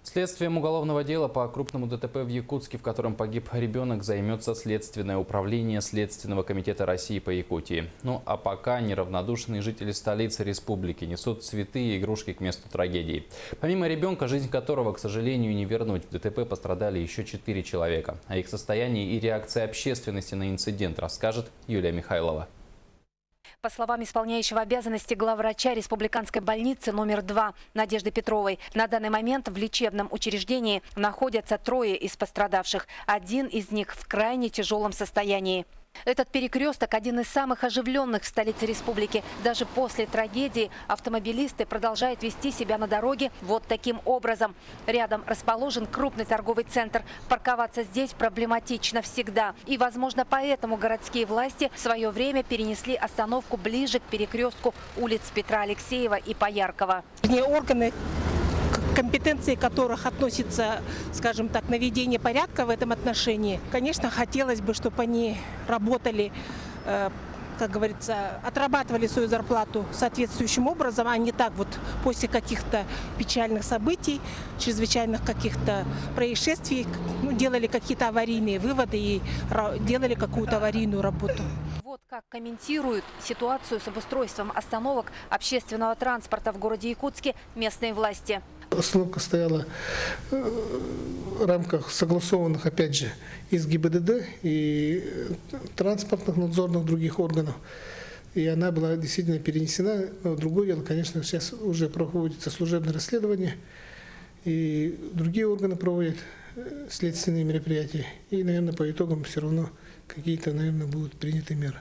Следствием уголовного дела по крупному ДТП в Якутске, в котором погиб ребенок, займется Следственное управление Следственного комитета России по Якутии. Ну а пока неравнодушные жители столицы республики несут цветы и игрушки к месту трагедии. Помимо ребенка, жизнь которого, к сожалению, не вернуть, в ДТП пострадали еще 4 человека. О их состоянии и реакции общественности на инцидент расскажет Юлия Михайлова. По словам исполняющего обязанности главврача республиканской больницы номер 2 Надежды Петровой, на данный момент в лечебном учреждении находятся 3 из пострадавших. Один из них в крайне тяжелом состоянии. Этот перекресток – один из самых оживленных в столице республики. Даже после трагедии автомобилисты продолжают вести себя на дороге вот таким образом. Рядом расположен крупный торговый центр. Парковаться здесь проблематично всегда. И, возможно, поэтому городские власти в свое время перенесли остановку ближе к перекрестку улиц Петра Алексеева и Пояркова. Органы, компетенции которых относится, скажем так, наведение порядка в этом отношении. Конечно, хотелось бы, чтобы они работали, как говорится, отрабатывали свою зарплату соответствующим образом, а не так вот после каких-то печальных событий, чрезвычайных каких-то происшествий, делали какие-то аварийные выводы и делали какую-то аварийную работу. Вот как комментируют ситуацию с обустройством остановок общественного транспорта в городе Якутске местные власти. Остановка стояла в рамках согласованных, опять же, из ГИБДД и транспортных надзорных других органов. И она была действительно перенесена. Но другое дело, конечно, сейчас уже проводится служебное расследование, и другие органы проводят следственные мероприятия. И, наверное, по итогам все равно какие-то, наверное, будут приняты меры.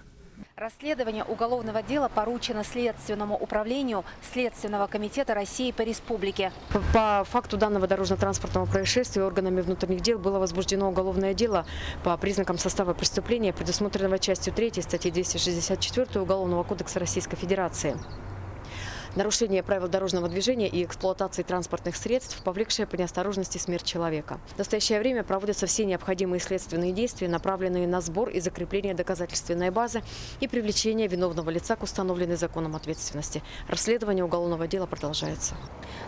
Расследование уголовного дела поручено Следственному управлению Следственного комитета России по республике. По факту данного дорожно-транспортного происшествия органами внутренних дел было возбуждено уголовное дело по признакам состава преступления, предусмотренного частью 3 статьи 264 Уголовного кодекса Российской Федерации. Нарушение правил дорожного движения и эксплуатации транспортных средств, повлекшее по неосторожности смерть человека. В настоящее время проводятся все необходимые следственные действия, направленные на сбор и закрепление доказательственной базы и привлечение виновного лица к установленной законом ответственности. Расследование уголовного дела продолжается.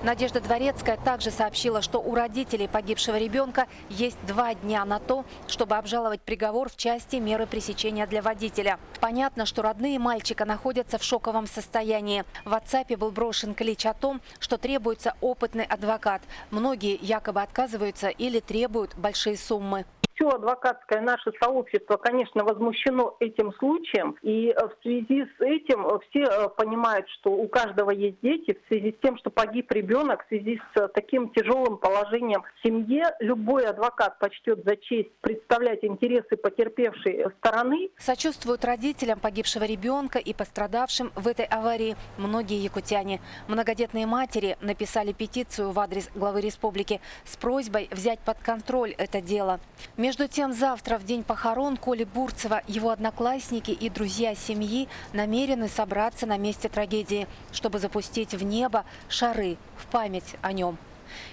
Надежда Дворецкая также сообщила, что у родителей погибшего ребенка есть 2 дня на то, чтобы обжаловать приговор в части меры пресечения для водителя. Понятно, что родные мальчика находятся в шоковом состоянии. В WhatsApp был брошен клич о том, что требуется опытный адвокат. Многие якобы отказываются или требуют большие суммы. Все адвокатское наше сообщество, конечно, возмущено этим случаем. И в связи с этим все понимают, что у каждого есть дети. В связи с тем, что погиб ребенок, в связи с таким тяжелым положением в семье, любой адвокат почтет за честь представлять интересы потерпевшей стороны. Сочувствуют родителям погибшего ребенка и пострадавшим в этой аварии многие якутяне. Многодетные матери написали петицию в адрес главы республики с просьбой взять под контроль это дело. Между тем, завтра, в день похорон Коли Бурцева, его одноклассники и друзья семьи намерены собраться на месте трагедии, чтобы запустить в небо шары в память о нем.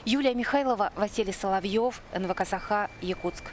Юлия Михайлова, Василий Соловьев, НВК Саха, Якутск.